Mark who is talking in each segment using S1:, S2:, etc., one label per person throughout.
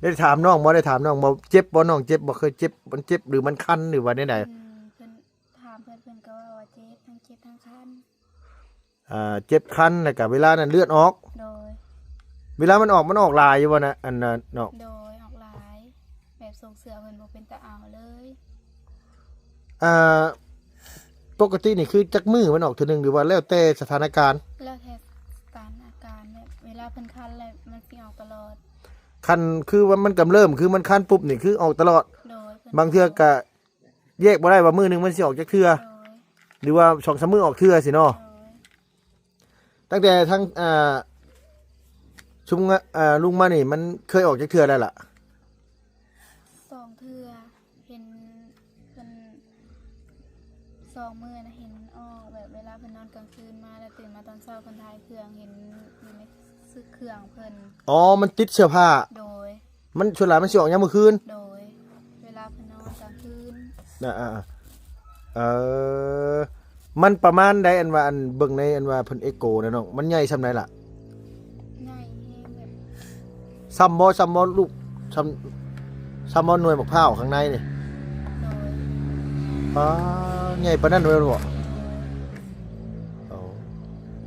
S1: ได้ถามน้องบ่ได้ถามน้องบ่เจ็บบ่น้องเจ็บบ่เคยเจ็บมันเจ็บหรือมันคันหรือว่าได
S2: เพิ่นถามเพิ่นก็ว่าเจ็บทั้งเจ็บทั้งคัน
S1: เจ็บคันแล้วก็เวลานั้นเลือดออก
S2: โดย
S1: เวลามันออกลายอยู่บ่นะอันน่ะน้อง
S2: โดยออกหลายแบบส่งเสือเพิ่นบ่เป็นตาเอาเลย
S1: อ่าปกตินี่คือจักมือมันออกเทื่อนึงหรือว่าแล้วแต่สถานการณ์
S2: แล้วแท้สถานการณ์แบบเวลาเพิ่นคันแล้วมันสิออกตลอด
S1: คันคือว่ามันกำเริบคือมันคันปุ๊บนี่คือออกตลอด
S2: โดย
S1: บางเทื่อก็แยกบ่ได้ว่ามือนึงมันสิออกจักเทื่อ
S2: โดย
S1: หรือว่า2-3มื้อออกเทื่อสิเนาะตั้งแต่ทั้งชุมลุงมานี่มันเคยออกจักเทื่อได้ล่ะ
S2: สองเทื่อเห็นเพิ่น2 มื้อนะเห็นออกแบบเวลาเพิ่นนอนกลางคืนมาแล้วตื่นมาตอนเช้าเพิ่นถ่ายเครื่องเห็นอยู่ในซื้อเครื่องเพิ่น
S1: อ๋อมันติดเสื้อผ้า
S2: โดย
S1: มันส่วนหลายมันสิออกยามมื้อคืน
S2: โดยเวลาเพิ่นนอนกลางคืน
S1: เออมันประมาณใดอันว่าอันเบิ่งในอันว่าเพิ่นเอ็กโกนะน้องมันใหญ่ส่ำใดล่ะ
S2: ใหญ่แฮงแบบ
S1: ซ้ำบ่ลูกซ้ำบ่หน่วยมะพร้าวข้างในนี่
S2: โดย
S1: อ๋อใหญ่ปานนั้นเลยบ่อ๋อ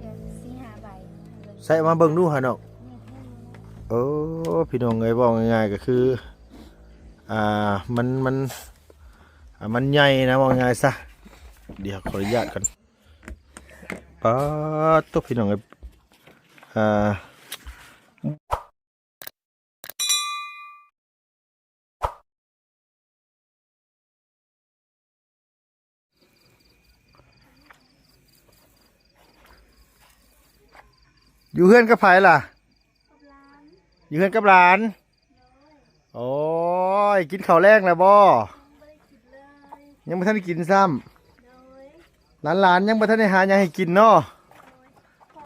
S2: เดี๋ยว4-5 ใบ
S1: ใส่มาเบิ่งดูหาน้องเออพี่น้องเอ้ยบอกง่ายๆก็คือมันใหญ่นะบอกง่ายซะเดี๋ยวขออนุญาตกันป๊าดตัวพี่น้องเอ้ยอยู่เฮือนกับไผล่ะอยู่เฮือนกับหลานโอ้ยกินข้าวแรงแล้วบ่ยังบ่ทันได้กินซ้ำหลานยังบ่ทันได้หาหยังให้กินเนาะ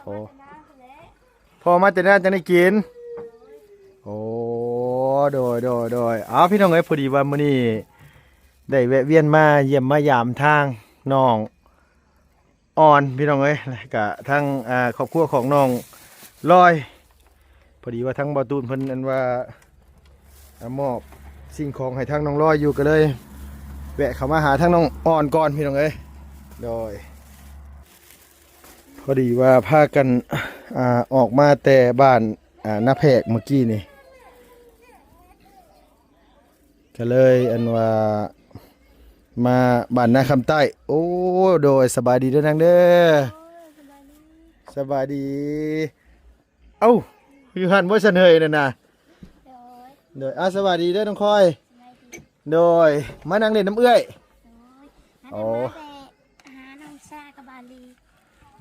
S1: โอ้พอมาแต่นั้นจะได้กินโอ้โดยเอาพี่น้องเอ้ยพอดีว่ามื้อนี้ได้แวะเวียนมาเยี่ยมมายามทางน้องอ่อนพี่น้องเอ้ยแล้วก็ทั้งครอบครัวของน้องลอยพอดีว่าทั้งบ่าวตูนเพิ่นอันว่ามอบสิ่งของให้ทางน้องลอยอยู่ก็เลยแวะเข้ามาหาทางน้องอ่อนก่อนพี่น้องเอ้ยโดยพอดีว่าพากันออกมาแต่บ้านหน้าแพกเมื่อกี้นี่ก็เลยอันว่ามาบ้านนาคำใต้โอ้โดยสบายดีเด้อทางเด้อสบายดีเอ้าอยู่หันบ่ซันเฮยนั่นน่ะโดยสวัสดีเด้อน้องคอยโดยมานั่งเล่นน้ำเอื้อยโอ้
S2: หาน้องซ่ากับบาลี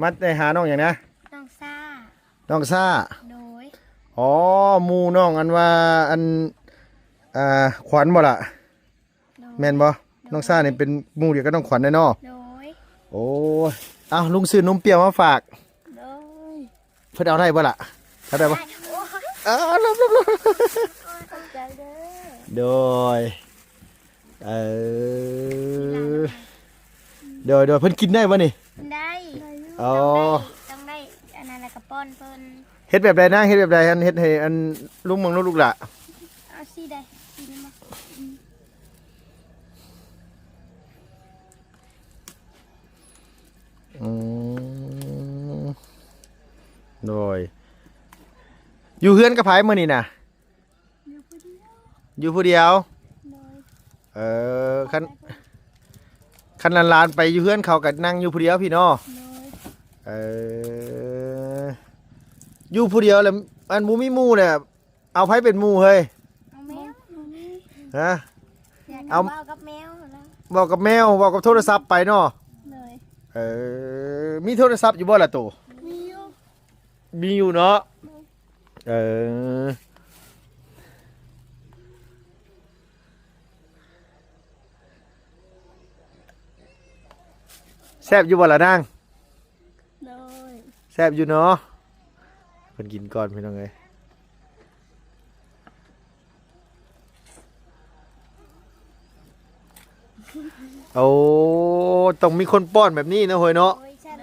S1: มาได้หาน้องอย่างนะ
S2: น้องซ่าโดย
S1: อ๋อหมู่น้องอันว่าอันขวัญบ่ล่ะแม่นบ่น้องซ่านี่เป็นหมู่เดียวกับน้องขวัญแน่เนาะ
S2: โดย
S1: โอ้ยลุงซื้อนมเปรี้ยวมาฝาก
S2: โดย
S1: เพิ่นเอาได้บ่ล่ะเอาได้บ่ลบ
S2: ขอบใจเด้อ
S1: โดยโดยเพิ่นกินได้บ่นี่
S2: ได้
S1: อ๋อ
S2: ต้องได้อันนั้นแล้วก็ป้อนเพิ่น
S1: เฮ็ดแบบใดนะเฮ็ดแบบใดอันเฮ็ดให้อันลุงมึงลูกล่ะ
S2: เอาสิได้สิมา
S1: โดยอยู่เฮือนกับไผมื้อนี้น่ะอยู่ผู้เดียวคันหลานๆไปอยู่เฮือนเขาก็นั่งอยู่ผู้เดียวพี่น้ออยู่ผู้เดียวแล้วอันบ่มีหมู่เนี่ยเอาไผเป็นหมู่เฮ้ย
S2: เอาแมว
S1: ฮะ
S2: เอาเว้ากับแมวแล้ว
S1: บอกกับแมวบอกกับโทรศัพท์ไปเนาะมีโทรศัพท์อยู่บ่ล่ะตู่มีอยู่เนาะแซ่บอยู่บ่ล่ะนางแซ่บอยู่เนาะเพิ่นกินก่อนพี่น้องเอ้ยโอ้ต้องมีคนป้อนแบบนี้นะเฮ้ยเนาะ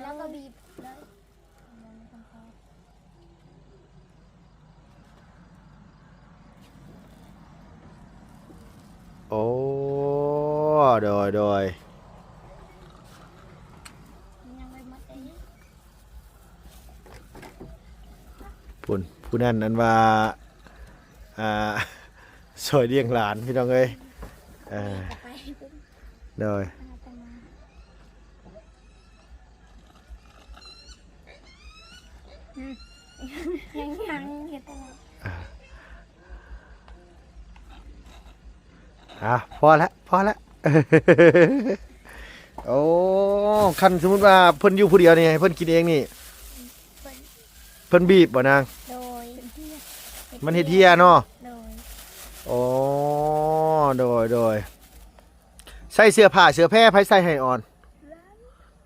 S2: แล้วก็บีบเลย
S1: โดย
S2: ยังไม่หมดเอง
S1: ผู้นั้นอันว่าอ่าสวยเลี้ยงหลานพี่น้องเอ้ย
S2: ไปปุ๊บ
S1: โดย
S2: ไปมายังเห็นตลอด
S1: พอแล้วโอ้คันสมมุติว่าเพิ่นอยู่ผู้เดียวนี่ให้เพิ่นกินเองนี่เพิ่นบีบบ่นาง
S2: โดย
S1: มันเฮ็ดเฮียเนาะ
S2: โดย
S1: โอ้โดยใส่เสื้อผ้าเสื้อแพร่ไผใส่ให้อ่อน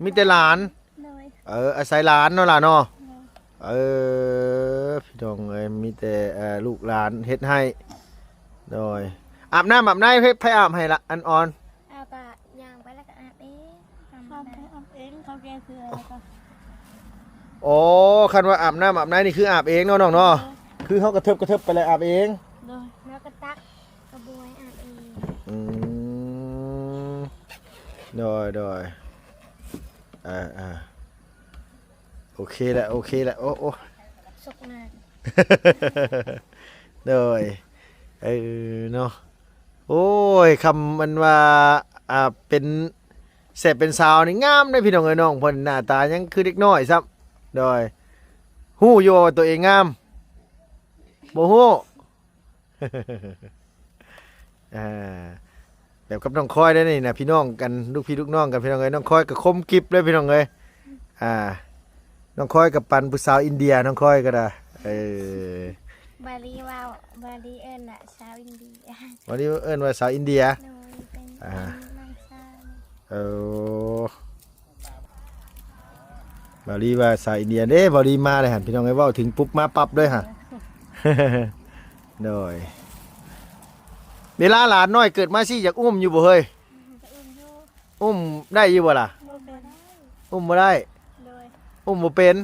S1: มีแต่หลาน
S2: โดย
S1: อาศัยหลานเนาะล่ะเนาะพี่น้องเอ้ยมีแต่ลูกหลานเฮ็ดให้โดยอาบน้ำอาบในไผอาบให้ละอันอ่อน
S2: เอากะยางไปแล้วก็อาบเองอาบเองเขาแก้คืออะไรก็
S1: โอ้คันว่าอาบน้ำอาบในนี่คืออาบเองเนาะน้องเนาะคือเฮากระเทิบไปเลยอาบเอง
S2: โดยแล้วก็ตักกระบวยอาบเอง
S1: อืมโดยโอเคละโอ้
S2: สกนาน
S1: โดยเนาะโอ้ยคำมันว่าเป็นแสบเป็นสาวนี่งามได้พี่น้องเอ้ยน้องเพิ่นหน้าตายังคือเด็กน้อยซ้ำโดยฮู้อยู่ว่าตัวเองงามบ่ฮู้ แบบกับน้องคอยได้นี่นะพี่น้องกันลูกพี่ลูกน้องกันพี่น้องเอ้ยน้องคอยกับคมกิบเลยพี่น้องเอ้ยน้องคอยกับปันผู้สาวอินเดียน้องคอยก็ได้
S2: บาลีว่าวบาลีเอิญน่ะชาวอินเดีย
S1: วันนี้เอิ้นว่าสาวอินเดีย
S2: โดยเป็นนางชา
S1: บาลีว่าสาวอินเดียเด้บาลีมาเลยหั่นพี่น้องเอ้ยเว้าถึงปุ๊บมาปั๊บเลยฮะ โดยเวลาหลานน้อยเกิดมาสิอยากอุ้มอยู่บ่เฮ้ย
S2: จะอุ้มโย
S1: อุ้มได้อยู่บ่ล่ะ
S2: โดยเป็น
S1: อุ้มบ่ได้
S2: โดย
S1: อุ้มบ่เป็น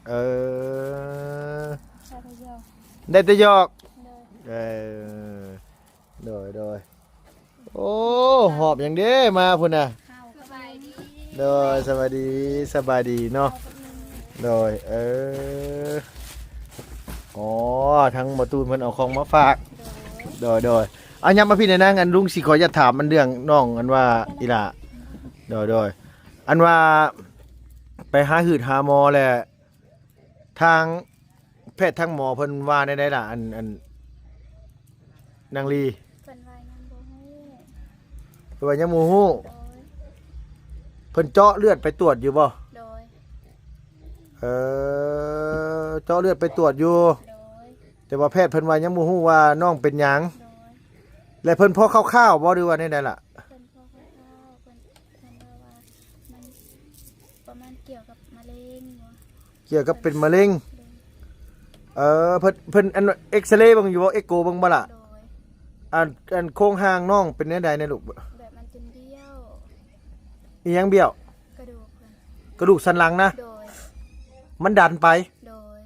S1: เออ
S2: ชาวโย
S1: ได้แต่หยอก
S2: โดย
S1: โดยโอ้หอบอย่างเด้มาพุ่นน่ะ
S2: ข้าวสบายดี
S1: โดยสวัสดีเนาะโดยอ๋อทั้งประตูเพิ่นเอาของมาฝากโดยเอาย้ำมาพี่ในอยนะงั้นลุงสิขอจะถามมันเรื่องน้องอันว่าอีหล่ะโดยอันว่าไปหาหืดหาหมอแหละทางแพทย์ทางหมอเพิ่นว่าได้ล่ะอันนางลี
S2: เป็นวายยังบ่ฮู้
S1: เพิ่นว่ายังบ่ฮู้
S2: โดย
S1: เพิ่นเจาะเลือดไปตรวจอยู่บ่
S2: โดย
S1: เจาะเลือดไปตรวจอยู่
S2: โดย
S1: แต่ว่าแพทย์เพิ่นว่ายังบ่ฮู้ว่าน้องเป็นหยัง
S2: โดย
S1: และเพิ่นพอคร่าวๆบ่หรือว่าได้ล่ะ
S2: เป็นพ่อข้าวเป็นว่ามันประมาณเกี่ยวกับมะเร็งบ่
S1: เกี่ยวกับเป็นมะเร็งเพิ่นอันเอ็กซเรย์เบิ่งอยู่บ่เอ็กโกเบิ่งบ่ล่ะ
S2: โดย
S1: อันโครงหางน้องเป็นแนวใดในลูก
S2: แบบมันจนเบี้ยว
S1: อีหยังเบี้ยว
S2: กระดูกเพิ่น
S1: กระดูกสันหลังนะ
S2: โดย
S1: มันดันไป
S2: โดย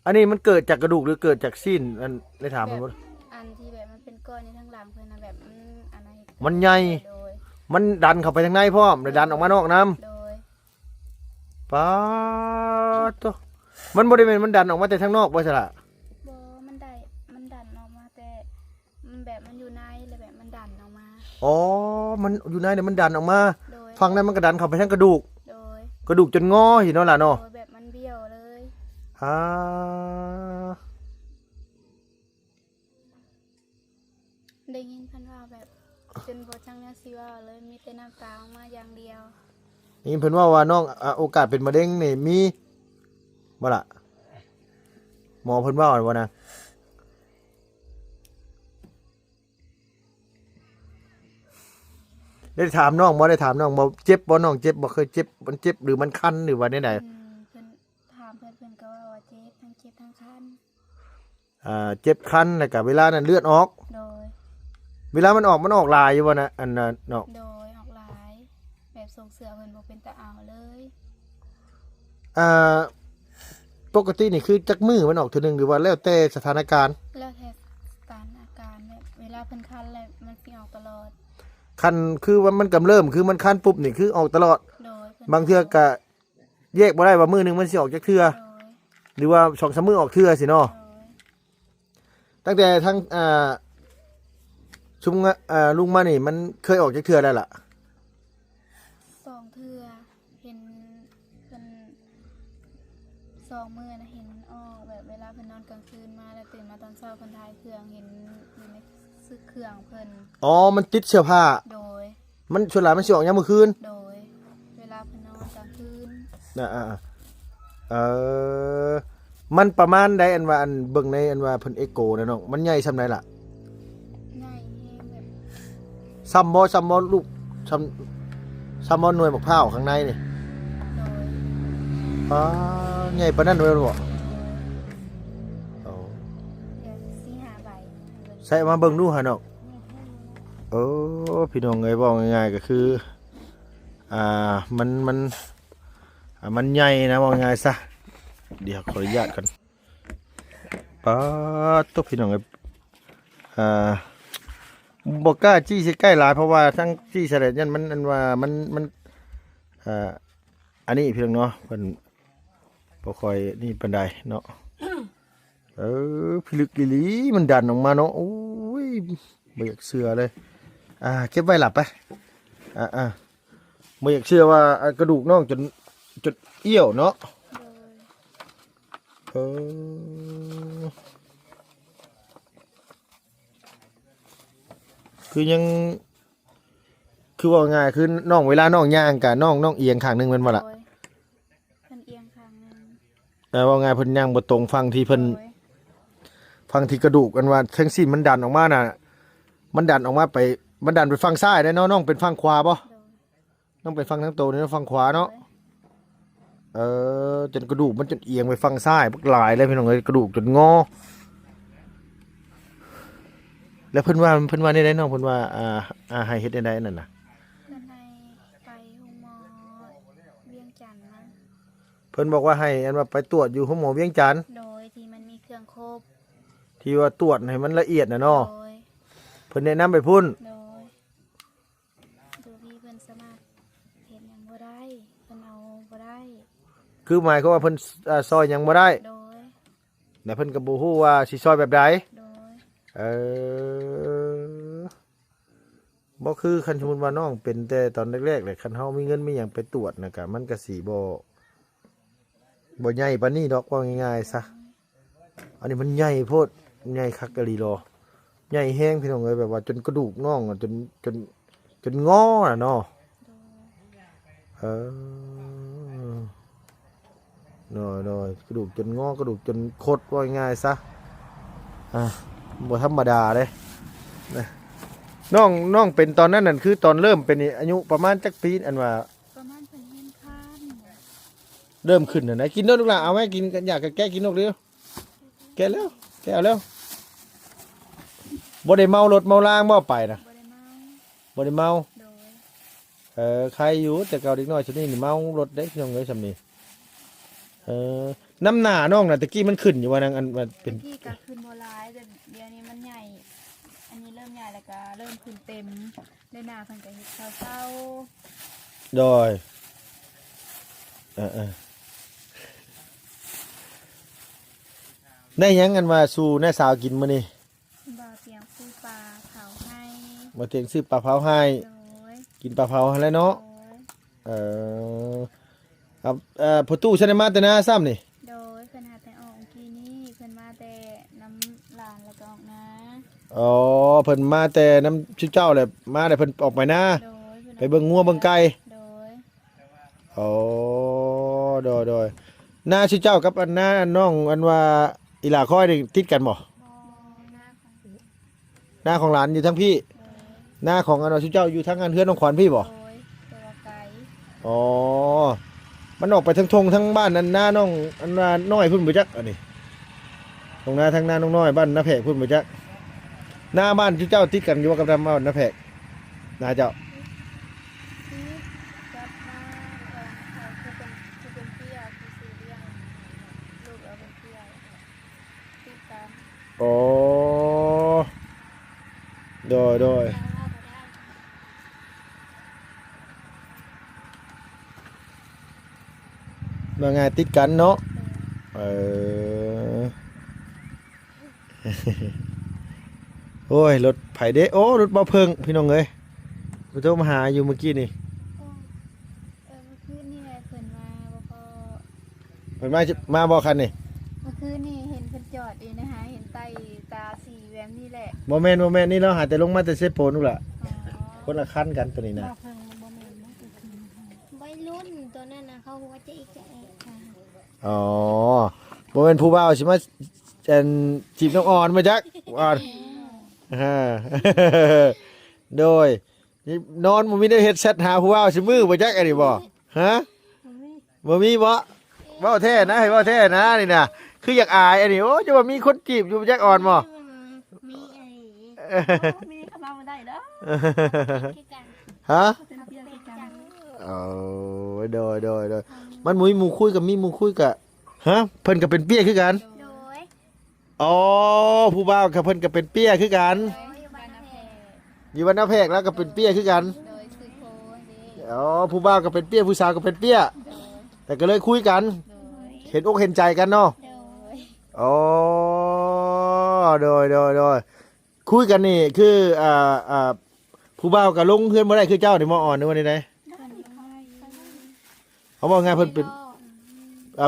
S1: อันนี้มันเกิดจากกระดูกหรือเกิดจากสิ้นอันได้ถามเพิ่นบ่
S2: อันที่แบบมันเป็นก้อนในทั้งหลังเพิ่นนะแบบอันไหน
S1: มันใหญ่
S2: โดย
S1: มันดันเข้าไปทางในพร้อมแล้วดันออกมานอกน้ำ
S2: โดย
S1: ป๊าดโตมันบ่ได้แม่นมันดันออกมาแต่ทางนอกบ่ใช่ล่ะ
S2: บ่มันได้มันดันออกมาแต่มันแบบมันอยู่ในเลยแบบมันดันออกมา
S1: อ๋อมันอยู่ในเนี่ยมันดันออกมา
S2: โดย
S1: ฝั่งนั้นมันก็ดันเข้าไปทางกระดูก
S2: โดย
S1: กระดูกจนงอเห็นเนาะล่ะเนาะ
S2: โดยแบบมันเบี้ยวเลย
S1: อ่า
S2: ได้ยินเพิ่นว่าแบบจนบ่จังเนี่ยสิว่าเลยมีแต่น้ำตาออกมาอย่างเดียว
S1: นี่เพิ่นว่าน้องโอกาสเป็นมะเร็งนี่มีบ่ล่ะหมอเพิ่นว่าว่านะได้ถามน้องบ่ได้ถามน้องบ่เจ็บบ่น้องเจ็บบ่เคยเจ็บมันเจ็บหรือมันคันหรือว่าได้ใด
S2: เพิ่นถามเพิ่นก็ว่าเจ็บทั้งคัน
S1: เจ็บคันแล้วก็เวลานั้นเลือดออก
S2: โดย
S1: เวลามันออกลายอยู่บ่นะอันนั้นเนาะ
S2: โดยออกหลายแบบส่งเสือเพิ่นบ่เป็นตาเอาเลย
S1: ปกตินี่คือจักมือมันออกเทื่อนึงหรือว่าแล้วแต่สถานการณ์
S2: แล้วแท้สถานอาการแบบเวลาเพิ่นคันแล้วมันสิออกตลอด
S1: คันคือว่ามันกำเริบคือมันคันปุ๊บนี่คือออกตลอด
S2: โดยเพิ่น
S1: บางเทื่อก็แยกบ่ได้ว่ามื้อหนึงมันสิออกจักเทื่อ
S2: โดย
S1: หรือว่า2-3มื้อออกเทื่อสิเนาะ
S2: โดย
S1: ตั้งแต่ทั้งชุมลุงมานี่มันเคยออกจักเทื่อแล้วล่ะ
S2: สองเทื่อเห็นเพิ่นสองมื้อนะเห็นออกแบบเวลาเพิ่นนอนกลางคืนมาแล้วตื่นมาตอนเช้าเพิ่นทายเครื่องเห็นอยู่ในซึกเครื่องเพิ่น
S1: อ๋อมันติดเสื้อผ้า
S2: โดย
S1: มันส่วนหลายมันสิออกยามมื้อคืน
S2: โดย เวลาเพิ่นนอนกลางคืน
S1: เออมันประมาณใดอันว่าอันเบิ่งในอันว่าเพิ่นเอ็กโกนะน้องมันใหญ่ส่ำใดล่ะ
S2: ง่ายแฮงแบบ
S1: ซ้ำบ่ลูกซ้ำบ่หน่วยมะพร้าวข้างในนี่
S2: โดย
S1: อ๋อใหญ่ปานนั้นเลยบ่โอ้
S2: เดี๋ยวสิหาใบ
S1: ใส่มาเบิ่งดูหาน้องโอ้พี่น้องเอ้ยบอกง่ายๆก็คือมันใหญ่นะบอกง่ายซะเดี๋ยวขออนุญาตก่อนป๊าดตุ๊พี่น้องเอ้ยบอกกล้าจี้สิใกล้หลายเพราะว่าทั้งจี้เสด็จยันมันอันว่ามันอันนี้เพียงเนาะเพิ่นบ่ค่อยนี่ปานใดเนาะพิลึกลิลีมันดันออกมาเนาะโอ้ยบ่อยากเชื่อเลยเก็บไว้หลับไปบ่อยากเชื่อว่ากระดูกน้องจนเอี้ยวเนาะ
S2: โดย
S1: คือยังคือว่าง่ายคือน้องเวลาน้องย่างกับน้องเอียงข้างหนึงแมันบ่ล่ะ
S2: โดยเพิ่นเอียงข้างหนึง
S1: แต่ว่าง่ายเพิ่นย่างบ่ตรงฟังที่เพิ่น
S2: โดย
S1: ฟังที่กระดูกกันว่าทั้งสิ้นมันดันออกมาน่ะมันดันออกมาไปมันดันไปฝั่งซ้ายได้เนาะน้องเป็นฝั่งขวาบ่
S2: โดย
S1: น้องเป็นฝั่งทั้งโตนี่ฝั่งขวาเนาะ
S2: โดย
S1: จนกระดูกมันจนเอียงไปฝั่งซ้ายบักหลายเลยพี่น้องเอ้ยกระดูกจนงอแล้วเพิ่นว่าได้น้องเพิ่นว่าให้เฮ็ดได้นั่นน่ะ
S2: เพิ่นให้ไปโรงหมอเวียงจันทน์มั้ง
S1: เพิ่นบอกว่าให้อันว่าไปตรวจอยู่ห้องหมอเวียงจันทน์
S2: โดยที่มันมีเครื่องครบ
S1: ที่ว่าตรวจให้มันละเอียดน่ะเนาะ
S2: โดย
S1: เพิ่นแนะนำไปพุ่น
S2: โดยดูพี่เพิ่นสามารถเห็นหยังบ่ได้เพิ่นเอาบ่ได้
S1: คือหมายความว่าเพิ่นซอยหยังบ่ได้
S2: โดย
S1: แต่เพิ่นก็บ่ฮู้ว่าสิซอยแบบใด
S2: โดย
S1: บ่คือคันสมมุติว่าน้องเป็นแต่ตอนแรกๆเลยคันเฮามีเงินมีหยังไปตรวจน่ะก็มันก็สิบ่ใหญ่ปานนี้ดอกว่าง่ายๆซะอันนี้มันใหญ่โพดใหญ่คักกะลีรอใหญ่แฮงพี่น้องเอ้ยแบบว่าจนกระดูกน้องอะจนงอน่ะเนาะ
S2: โดย
S1: น้อยกระดูกจนงอกระดูกจนคดว่าง่ายซะบ่ธรรมดาเลยนะน้องเป็นตอนนั้นนั่นคือตอนเริ่มเป็นนี่อายุประมาณจักปีอันว่า
S2: ประมาณเพิ่นเห็นคัน
S1: เริ่มขึ้นน่ะนะกินเด้อลูกหลานเอาไหมกินกันอยากแก้กินนกเดียวแก้แล้วแก้เอาแล้วบ่ได้เมารถเมาล่างบ่ไปนะ
S2: บ่ได้เมา
S1: บ่ได้เมา
S2: โดย
S1: ใครอยู่แต่เก่าเด็กน้อยชนิดนี่เมารถได้พี่น้องเอ้ยซำนี้น้ำหน้าน้องน่ะตะกี้มันขึ้นอยู่ว่านังอันว่าเป็น
S2: ที่ก็ขึ้นบ่หลายแต่เดี๋ยวนี้มันใหญ่ อันนี้เริ่มใหญ่แล้วก็เริ่มขึ้นเต็มได้หน้าเพิ่นก็เฮ็ดเศร้า
S1: โดยได้หยังกันมาสู่แน่สาวกินมื้อนี้
S2: ๆบ่เสียงปูปลาเผาให้
S1: มาเตียงซื้อปลาเผาให้
S2: โดย
S1: กินปลาเผาให้แล้วเนาะ
S2: โดย
S1: ครับพอตู้ฉันได้มาแต่หน้าซ้ำนี่
S2: โดยเพิ่นหาแต่ออกกี้นี่เพิ่นมาแต่น้ำหลานแล้วก็ออกนะ
S1: อ๋อเพิ่นมาแต่น้ำชื่อเจ้าแหละมาแต่เพิ่นออกไปหน้า
S2: โดยเพิ่น
S1: ไปเบิ่งงัวเบิ่งไก่
S2: โดย
S1: อ๋อโดยหน้าชื่อเจ้ากับอันหน้าน้องอันว่าอีหลาค่อยนี่ติดกันบ่
S2: มองหน้าของโดย
S1: หน้าของหลานอยู่ทั้งพี่หน้าของอันว่าชื่อเจ้าอยู่ทั้งอันเฮือนน้องขวัญพี่บ่
S2: โดยตัวไก่
S1: อ๋อมันออกไปทั้งทงทั้งบ้านอันหน้าน้องอันว่าน้อยพุ่นบ่จักอันนี้ตรงหน้าทั้งหน้าน้องน้อยบ้านน้าแพกพุ่นบ่จักหน้าบ้านชื่อเจ้าติดกันอยู่กับบ้านน้าแพกหน้าเจ้า
S2: ที่จับมาของเขาคือเป็นเตี้ยคือสีเลี้ยงลูกเอาเป็นเตี้ยติดกัน
S1: โอ้โดย ว่าไงติดกันเนาะเออ โอ้ยรถไผเด้โอ้รถบ่เพิ่งพี่น้องเอ้ยไปโทรมาหาอยู่เมื่อกี้นี่
S2: เมื่อคืนนี่แหละเพิ่นมาบ่พอ
S1: เพิ่นมาบ่คันนี่
S2: เมื่อคืนนี่เห็นเพิ่นจอดอยู่นะคะเห็นไต้ตาสีแวมนี่แหละ
S1: บ่แม่นนี่เราหาแต่ลงมาแต่เซโปนู่นล่ะ
S2: อ๋อ
S1: คนละคันกันตัวนี้นะ
S3: วัยรุ่นตัวนั้นนะเขาว่าจะอีกจะเอกค่ะ
S1: อ๋อบ่แม่นผู้บ่าวสิมาอันจีบน้องอ่อนมาจักอ่อนฮ่า โดยนี่นอนบ่มีได้เฮ็ดแชทหาผู้บ่าวสิมือบ่จักอันนี้บ่ฮะบ่มีบ่เว้าแท้นะให้เว้าแท้นะนี่น่ะคืออยากอายอันนี้โอ้จะว่ามีคนจีบอยู่บ่จักอ่อนบ่
S3: มีไอ้
S2: มีคำมาได้เด้อ
S3: คือกัน
S1: ฮะ
S2: เป็นเพียงกัน
S1: เอาโดยมันหมู่คุยกับมีหมู่คุยกับฮะเพิ่นก็เป็นเปี้ยคือกัน
S3: โดย
S1: อ๋อผู้บ่าวกับเพิ่นก็เป็นเปี้ยคือกัน
S3: โดยบ้านแพง
S1: อยู่วันนาแพรกแล้วก็เป็นเปี้ยคือกัน
S2: โดยซื้อโคเด้
S1: อ๋อผู้บ่าวก็เป็นเปี้ยผู้สาวก็เป็นเปี้ย
S2: โดย
S1: แต่ก็เลยคุยกัน
S2: โดย
S1: เห็นอกเห็นใจกันเนาะ
S3: โดย
S1: อ๋อโดยคุยกันนี่คือผู้บ่าวก็ลงเพื่อนบ่ได้คือเจ้านี่มออ่อนนึกว่านี่ได
S2: เพิ่นก็ให้
S1: เขาบอกไงเพิ่นเป็น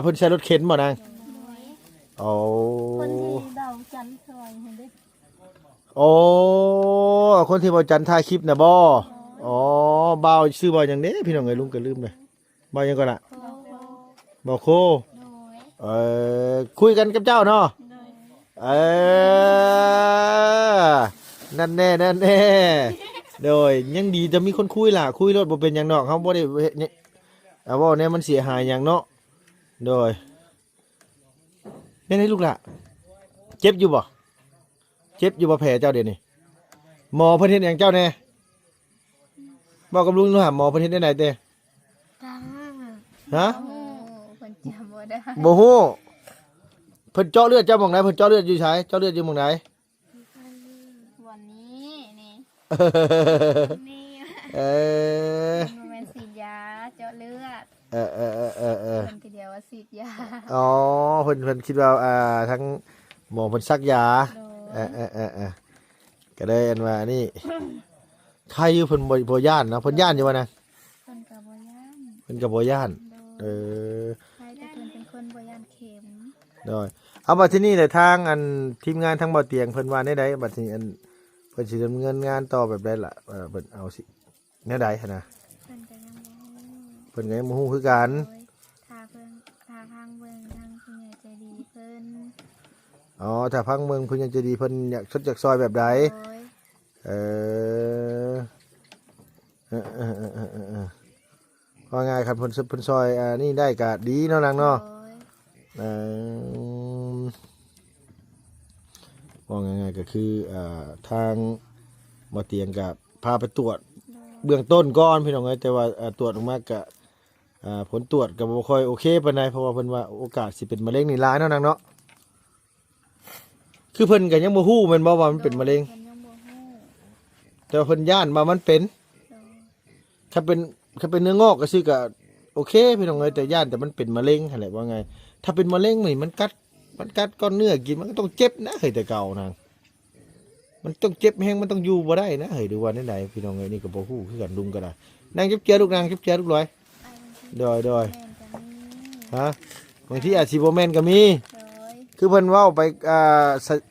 S1: เพิ่นใช้รถเข็นบ่นาง
S3: โดย
S1: อ๋อ
S3: คนที่เบาจันทร์ซอยเห็นได้
S1: โอ้คนที่บอจันถ่ายคลิปนะบ่อ๋อบ่าวซื้อบ่าวอย่างนี้พี่น้องเอ้ยลุงก็ลืมเลยบ่าวหยังก่อนล่ะ
S3: โคโค
S1: บ่าวโค
S3: โดย
S1: คุยกันกับเจ้าเนาะ
S3: โดย
S1: เอนั่นแน่โดยยังดีจะมีคนคุยล่ะคุยรถบ่เป็นหยังดอกเฮาบ่ได้เฮ็ดเนี่ยเอาว่าเนี่ยมันเสียหายหยังเนาะโดยนี่ลูกล่ะเจ็บอยู่บ่เจ็บอยู่บ่แผลเจ้าเดี๋ยวนี้หมอเพิ่นเฮ็ดหยังเจ้าแน่บอกกับลุงหน่อยหมอเพิ่นเฮ็ดได้ไหนเต้
S3: ตัง
S1: ฮะ
S2: โอ้เพิ่นจำบ่ได้
S1: บ่ฮู้เพิ่นเจาะเลือดเจ้าหม่องไหนเพิ่นเจาะเลือดอยู่ไสเจาะเลือดอยู่หม่องไหน
S2: วันนี้นี่
S3: นี่
S1: เออ
S2: มันเป็นฉีดยาเจาะเลือด
S1: เออ
S2: เพิ่นทีเดียวว่าฉีดยา
S1: อ๋อเพิ่นคิดว่าทั้งหมอเพิ่นซักยา
S2: โดย
S1: ก็ได้อันว่านี่ใครอยู่เพิ่นบ่ย่านนะเพิ่นย่านอยู่ว่านะ
S2: เพิ่นก็บ่ย่าน
S1: เพิ่นก็บ่ย่าน
S2: โด
S1: เอย อ
S2: ใครแต่เพิ่นเป็นคนบ่ย่านเข็ม
S1: โดยเอาบัดที่นี่แหละทางอันทีมงานทั้งบ่อเตียงเพิ่นว่าได้บัดนี้อันเพิ่นสิดำเนินงานต่อแบบใดล่ะเพิ่นเอาสิแนวใดหั่นนะ
S2: เพิ่นก็ยังบ่ฮู้
S1: เพิ่นก็ยังบ่ฮู้คือกัน
S2: โดยถ้าทางเบิ่งทางผู้ใหญ่ใจดีเพิ่น
S1: อ๋อถ้าพังเมืองเพิ่นยังจะดีเพิ่นอยากชดจากซอยแบบใด
S2: โดย
S1: เออว่าไงครับเพิ่นซอยนี่ได้ก็ดีเนาะนางเนาะ
S2: โดย
S1: เอว่าไงก็คือทางบ่อเตียงกับพาไปตรวจ เบื้องต้นก่อนพี่น้องเอ้ยแต่ว่าตรวจออกมาก็ผลตรวจก็บ่ค่อยโอเคปานใดเพราะว่าเพิ่นว่าโอกาสสิเป็นมะเร็งนี่หลายเนาะนางเนาะคือเพิ่นก็ยังบ่ฮู้แม่นบ่ว่ามันเป็นมะเร็ง
S2: เพิ่นยังบ่ฮู้
S1: แต่ว่าเพิ่นย่านว่ามันเป็น
S2: โดย
S1: ถ้าเป็นเนื้องอกก็ซื้อก็โอเคพี่น้องเอ้ยแต่ย่านแต่มันเป็นมะเร็งหั่นแหละว่าไง ถ้าเป็นมะเร็งนี่มันกัดก้อนเนื้อกินมันก็ต้องเจ็บนะเฮ้ยแต่เก่านางมันต้องเจ็บแฮงมันต้องอยู่บ่ได้นะเฮ้ยดูว่าไหนๆพี่น้องเอ้ยนี่ก็บ่ฮู้คือกันลุงก็ได้นางเจ็บเจือลูกนางเจ็บเจือลูกร้อย
S2: ไอ้บางที
S1: โดย
S2: แม่นก็มี
S1: ฮะบางทีอาจสิบ่แม่นก็มี
S2: โดย
S1: คือเพิ่นเว้าไป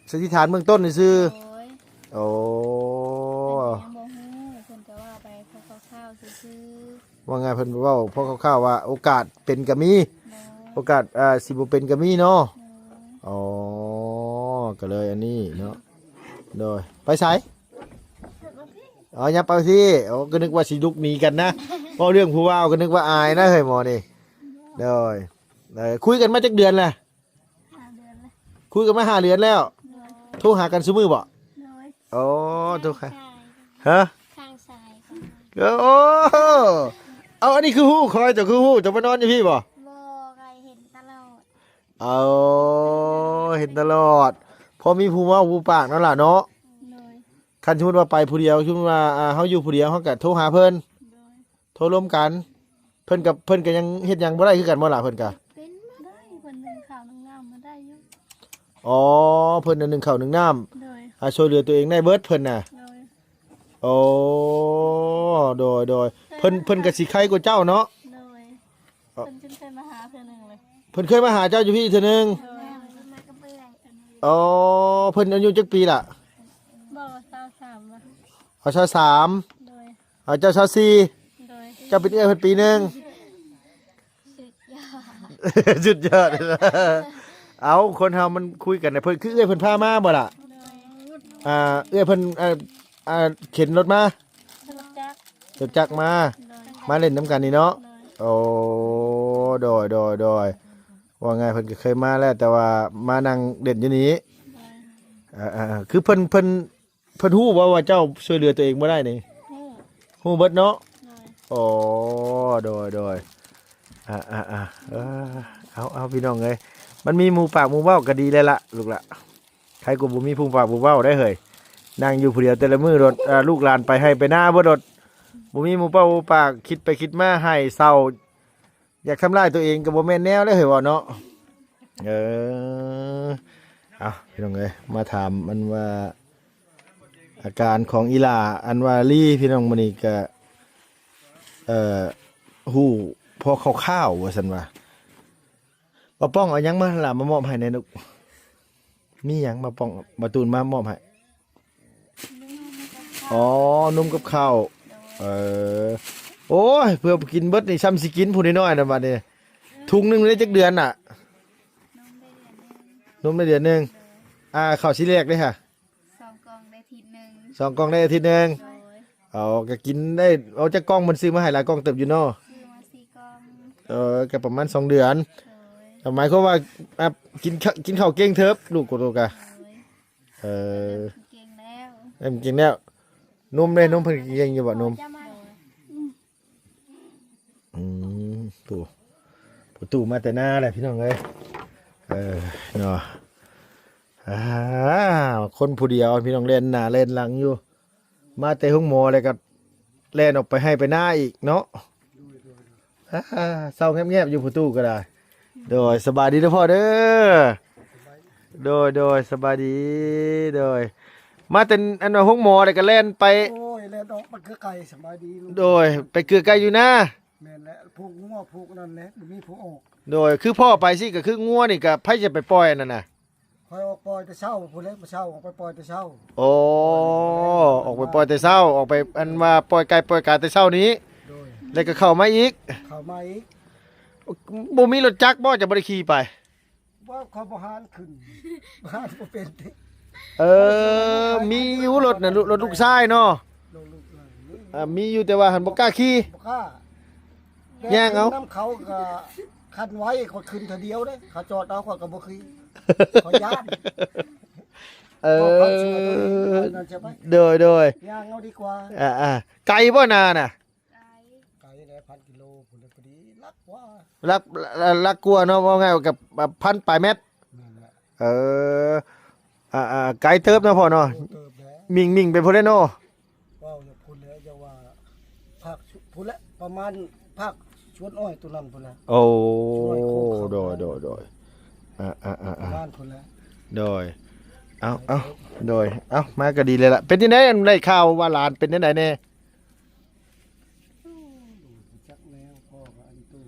S1: สันนิษฐานเบื้องต้นนี่ซื่อ
S2: โดย
S1: โอ้
S2: ยังบ่ฮู้เพิ่นก็ว่าไปคร่าวๆซื่อ
S1: ว่าไงเพิ่นเว้าพอคร่าวๆว่าโอกาสเป็นก็มี
S2: ๆ
S1: โอกาสสิบ่เป็นก็มีเนาะ
S2: โดย
S1: อ๋อก็เลยอันนี้เนาะโดยไปไสอ๋ออย่าไปสิโอ้ก็นึกว่าสิลุกหนีกันนะเพราะเรื่องผู้ว่าวก็นึกว่าอายนะเฮ้ยหมอนี่โดยคุยกันมาจักเดือนแล้ว
S3: 5 เดือนเลย
S1: คุยกันมา5 เดือนแล้ว
S3: โดย
S1: โทรหากันซุมื้อบ่
S3: โดย
S1: โอ้โทรหา
S3: ข้าง
S1: ฮะ
S3: ข้างซ้ายค่ะ
S1: โอ้เอาอันนี้คือฮู้คอยเจ้าคือฮู้เจะมานอนอยู่พี่บ่
S3: บ่ไกเห็นตลอด
S1: เอาเห็นตลอดพอมีผู้เว่าผู้ปากนั่นล่ะเนาะ
S3: โดย
S1: คันสมมุติว่าไปผู้เดียวสมมุติว่าเฮาอยู่ผู้เดียวเฮาก็โทรหาเพิ่น
S3: โดย
S1: โทรร่วมกันเพิ่นก็ยังเฮ็ดหยังบ่ได้คือกันบ่ล่ะเพิ่นก็
S3: ติ
S1: อ๋อเพิ่นน่ะนึ่งข้าวนึ่งน้ำ
S3: โดย
S1: ช่วยเหลือตัวเองได้เบิดเพิ่นน่ะ
S3: โดย
S1: โอ้โดยเพิ่นก็สิไข่กว่าเจ้าเนาะ
S3: โดยเพิ่นจึงเคยมาหาเพื่อนหนึ่งเลย
S1: เพิ่นเคยมาหาเจ้าอยู่พี่เทื่อนึง
S3: โดยมากับเพื่อน
S1: อ๋อเพิ่นอายุจักปีล่ะ
S3: บอกสาวสามมา
S1: เอาชาวสาม
S3: โดย
S1: เอาเจ้าชาวสี่
S3: โดย
S1: เจ้าเป็นเอื้อยเพิ่นปีหนึง
S3: สุดยอด
S1: สุดยอด เอาคนเฮามันคุยกันน่ะเพิ่นคือเอื้อยเพิ่นพามาบ่ล่ะ
S3: โดย
S1: เอื้อยเพิ่นเข็นรถมา
S3: สนุกจัก
S1: รถจักรมา
S3: โดย
S1: มาเล่นน้ำกันนี่เนาะ
S3: โดย
S1: โอ้โดยว่าไงเพิ่นก็เคยมาแล้วแต่ว่ามานั่งเด่นอยู่นี้คือเพิ่นฮู้ว่าเจ้าช่วยเหลือตัวเองบ่ได้นี่
S3: ฮู้
S1: ฮู้เบิดเนาะ
S3: โดย
S1: โอ้โดยเอาพี่น้องเอ้ยมันมีหมู่ปากหมู่เว้าก็ดีแล้วล่ะลูกล่ะใครก็บ่มีผู้ปากหมู่เว้าได้เฮ้ยนั่งอยู่ผู้เดียวแต่ละมื้อรถลูกหลานไปให้ไปหน้าบ่รถบ่มีหมู่เป้าหมู่ปากคิดไปคิดมาให้เศร้าอยากทำลายตัวเองก็บ่แม่นแนวเลยเฮ้ยว่าเนาะเอาพี่น้องเอ้ยมาถามมันว่าอาการของอีหล่าอันว่าลี่พี่น้องมื้อนี้ก็ฮู้พอคร่าวๆว่าซั่นว่าบ่ป้องเอาหยังมาล่ะมามอบให้ในลูกมีหยังมาป้องมาตูนมามอบให้อ๋อนมกับข้าวโอ้ยเพื่อกินเบิดนี่ซ้ำสิกินผู้น้อยๆน่ะบัดนี้ถุงหนึงได้จักเดือนน่ะนมได้เดือนหนึงข้าวสิแรกเด้อค่ะ
S2: 2 กล่องได้ทีหนึง
S1: 2 กล่องได้อาทิตย์หนึง
S2: โดย
S1: เอาก็กินได้เอาจักกล่องมันซื้อมาให้หลายกล่องเติบอยู่เนาะ
S2: ซื้อมา4 กล่อง
S1: ก็ประมาณ2 เดือน
S2: โดย
S1: หมายความว่ากินข้าวเก่งเถิบลูกกูโตกะ
S2: โดยเก่งแล้ว
S1: เอ็มกินแล้วนมได้นมเพิ่นกินเก่งอยู่บ่นม
S3: จะมา
S1: ตู่ผู้ตู่มาแต่หน้าแหละพี่น้องเอ้ยเนาะคนผู้เดียวพี่น้องเล่นหน้าเล่นหลังอยู่มาแต่ห้องหมอเลยก็เล่นออกไปให้ไปหน้าอีกเนาะเศร้าแงบๆอยู่ผู้ตู่ก็ได้โดยสบายดีเด้อพ่อเด้อโดยสบายดีโดยมาแต่อันว่าห้องหมอเลยก็เล่นไป
S4: โอ้ยแล้วดอกมันคือไก่สบายดีลูก
S1: โดยไปเกลือไก่อยู่นะ
S4: แม่นแล้วผูกงัวผูกนั่นแหละบ่มีผูกออก
S1: โดยคือพ่อไปสิก็คืองัวนี่ก็ไผจะไปปล่อยนั่นน่ะ
S4: คอยออกปล่อยแต่เช้าผู้เล็กมาเช้าออกไปปล่อยแต่เช้า
S1: โอ้ออกไปปล่อยแต่เช้าออกไปอันว่าปล่อยไก่ปล่อยกาแต่เช้านี้
S4: โดย
S1: แล้วก็เข้ามาอีก
S4: เข้ามาอีก
S1: บ่มีรถจักรบ่จะบ่ได้ขี่ไป
S4: ว่าขอบ่หานขึ้นบ้านบ่เป็นติ
S1: มีอยู่รถน่ะรถลูกชายเนาะ
S4: ลูกเลย
S1: มีอยู่แต่ว่าหันบ่กล้าขี่
S4: บ่กล้า
S1: แย่งเอา
S4: น้ำเขาก็คันไว้คนขึ้นเทอเดียวเด้เขาจอดเอาคนก็บ่ขี่ขอย่าน
S1: เอ
S4: เขาช่วยตัวเองนั่นใช่ไหม
S1: โดย
S4: ย่างเอาดีกว่า
S1: ไกลบ่นาน่ะ
S4: ไก่ได้1,000 กิโลพุ่นเลยพอดีรักว่า
S1: รักกลัวเนาะว่าไงกับพันปลายเม็ด
S4: นั่นแหละ
S1: ไกลเติบเนาะพ่อเนาะ
S4: โอ้เติบแล้ว
S1: มิ่งไปพุ่นเด้อเนาะ
S4: ว้าวอย่าพูดแล้วอย่าว่าภาคพูดแล้วประมาณภาคชวนอ้อยตัวนั้นพูดแล้ว
S1: โอ้
S4: โดย
S1: โดย
S4: บ้านพูดแล้ว
S1: โดยเอาโดยมาก็ดีเลยล่ะเป็นที่ไหนได้ข่าวว่าหลานเป็นที่ไหนแน่
S4: จักแนวพ่อกับอันตู้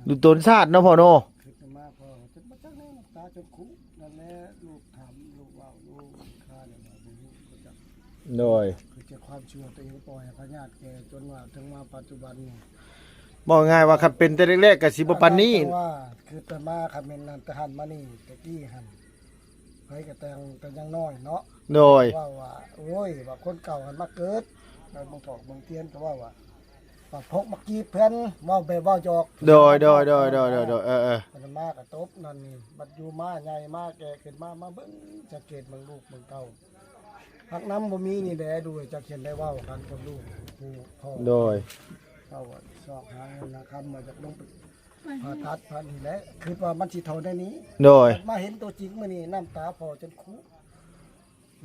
S1: ดูตนชาติเนาะพ่อเนาะ
S4: คือจะมาพ่อจะมาจักแนวตาจนคุนั่นแหละลูกถามลูกว่าลูกค่าเนี่ยว่าบ่รู้ก็จัก
S1: โดย
S4: คือจะความชั่วตัวเองปล่อยให้พญาติแกจนว่าถึงมาปัจจุบันนี่
S1: บอกง่ายว่าคันเป็นแต่แรกๆก็สิบ่ปานนี้
S4: แต่ว่าคือแต่มาคำเมนนั้นแต่หันมานี่ตะกี้หันเฮ้ยก็แต่ยังน้อยเนาะ
S1: โดย
S4: ว่าโอ้ยว่าคนเก่าหันมาเกิดแล้วบางปอกบางเทียนก็ว่าพกมากีเพื่อนเว่าแบบเว่าหยอก
S1: โดย
S4: มันมากระตบนั่นนี่บัดอยู่มาใหญ่มาแก่ขึ้นมาเบิ่งจะเกตบางลูกบางเก่าหักน้ำบ่มีนี่แหละด้วยจะเขียนได้เว่ากันกับลูกผู้พ่อ
S1: โดย
S4: เขาว่าสอบหาเงินนะคำมาจากลงไปผ่าตัดผ่านี่แหละคือว่ามันสิเท่าได้นี้
S1: โดย
S4: มาเห็นตัวจริงมื้อนี้น้ำตาพอจนคุ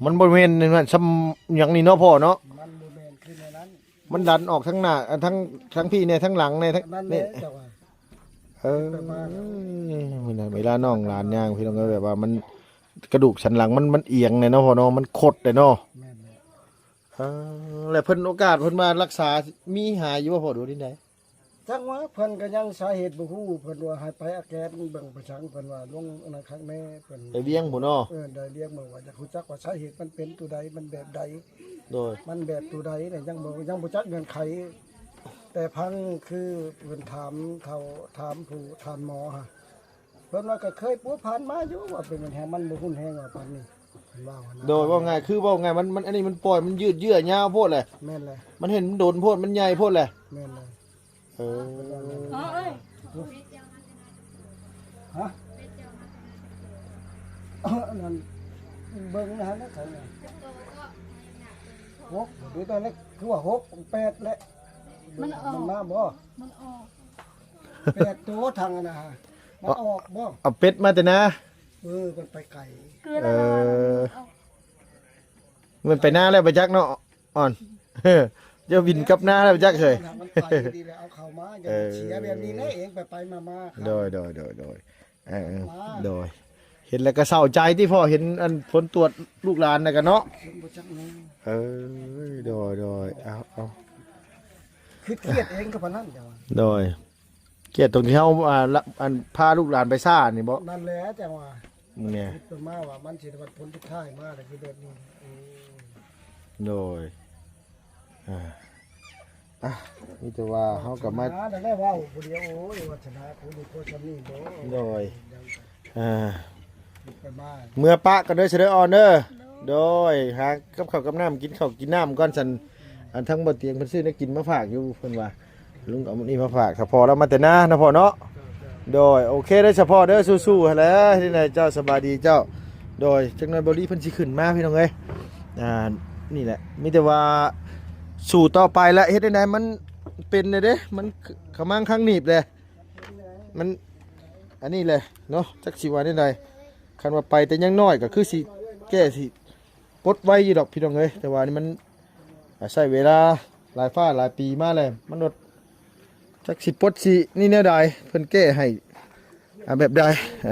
S1: มันบ่แม่นนั่นซ้ำหยังนี่เนาะพ่อเนาะ
S4: มันบ่แม่นคือในนั้น
S1: มันดันออกทั้งหน้าทั้งพี่เนี่ยทั้งหลังเนี่ยทั้ง
S4: นั่นแห
S1: นี่
S4: ละแต่ว่า
S1: เวลาน้องหลานย่างพี่น้องก็แบบว่ามัน กระดูกสันหลังมันเอียงเลยเนาะพ่อเนาะมันคดเลยเนาะ
S4: แม่นเลย
S1: แล้วเพิ่นโอกาสเพิ่นมารักษามีหายอยู่บ่พ่อดูที่ไหน
S4: จังว่าเพิ่นก็ยังสาเหตุบ่ฮู้เพิ่นว่าให้ไปอาแกนเบิ่งประชังเพิ่นว่าลงอันนั้นครั้งแม่เพิ่น
S1: ไปเวียงพุ่นเนาะ
S4: ได้เรียกมาว่าอยากรู้จักว่าสาเหตุมันเป็นตัวใดมันแบบใด
S1: โดย
S4: มันแบบตัวใดเนี่ยยังบ่จักเงื่อนไข แต่พังคือเพิ่นถามผู้ถามหมอฮะเพิ่นว่าก็เคยปัวผ่านมาอยู่ว่าเป็นแฮงมันบ่หุ่นแฮงว่าปานนี้เพิ่นว่านะ
S1: โดยว่าไงคือว่าไงมันอันนี้มันปล่อยมันยืดเยื้อยาวโพดเลย
S4: แม่นเลย
S1: มันเห็นมันโดนโพดมันใหญ่โพดเลย
S4: แม่นเลย
S1: เออ
S3: อ๋อเอ้ย
S4: ฮะนั่นเบิ่งนะฮะนะเขาเนี่ย6ดูตอนนี้คือว่า6 8และมันมาบ่
S3: มันออก
S4: 8ตัวทางนะฮะมันออกบ่
S1: เอาเป็ดมาแต่นะ
S4: มันไปไกล
S3: เกลือ
S1: เอ
S3: แล้ว
S1: อมันไปหน้าแล้วไปจักเนาะอ่อน เจ้าวินกับหน้าแล้วไปจักเคย
S4: มันไปดีแล้วเอาเข้ามาอย่าเสียแบบนี้นะเองไปมาครับ
S1: โดยโดยเห็นแล้วก็เศร้าใจที่พ่อเห็นอันผลตรวจลูกหลานนะกันเนาะ
S4: เห็นบ่จักแน่
S1: เออโดยเอา
S4: คือเครียดเองก็พนันเดี๋ยว
S1: โดยเกียรติตรงที่เขาอันพาลูกหลานไปซ่านี่บ่
S4: นั่นแหละจังว่า
S1: มึงเนี่ย
S4: คิดไปมาว่ามันสิได้ผลทุกท้ายมาแต่คือแบบนี้
S1: โดยนี่แต่ว่าเขากลับมา
S4: แต่ได้ว้าวผู้เดียวโอ้ยวัฒนาผู้ดีโคชนี่บ่
S1: โดย
S4: ไปมา
S1: เมื่อปะกันด้วยเสด็จออนเด้อโดยหากับข้าวกับน้ำกินข้าวกินน้ำก่อนสันอันทั้งบ่เตียงเพิ่นซื้อได้กินมาฝากอยู่เพิ่นว่าลุงเอามื้อนี้มาฝากถ้าพอแล้วมาแต่หน้านะพ่อเนาะโดยโอเคได้อเฉพาะเด้อสู้ๆหั่นแหล้วที่ไหนเจ้าสบายดีเจ้าโดยจักหน่อยบ่รีเพิ่นสิขึ้นมาพี่น้องเอ้ยนี่แหละมีแต่ว่าสู่ต่อไปแล้วเฮ็ดได้ไหนมันเป็นเลยเด้มันขมังข้างหนีบเลยมันอันนี้เลยเนาะจักสิว่าได้ใดคันว่าไปแต่ยังน้อยก็คือสิแก้สิปลดไว้อยู่ดอกพี่น้องเอ้ยแต่ว่านี่มันใช้เวลาหลายฟ้าหลายปีมาเลยมันลดจักสิปลดสินี่แนวใดเพิ่นแก้ให้แบบใด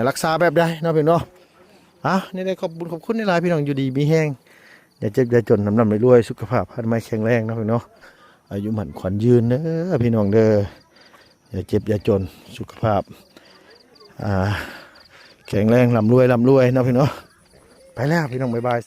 S1: รักษาแบบใดเนาะพี่น้องนี่ได้ขอบคุณในหลายพี่น้องอยู่ดีมีแห้งอย่าเจ็บอย่าจนน้ำรวยสุขภาพพันไม้แข็งแรงเนาะพี่น้องอายุหมันขวัญยืนเด้อพี่น้องเด้ออย่าเจ็บอย่าจนสุขภาพแข็งแรงร่ำรวยเนาะพี่น้องไปแล้วพี่น้องบ๊ายบาย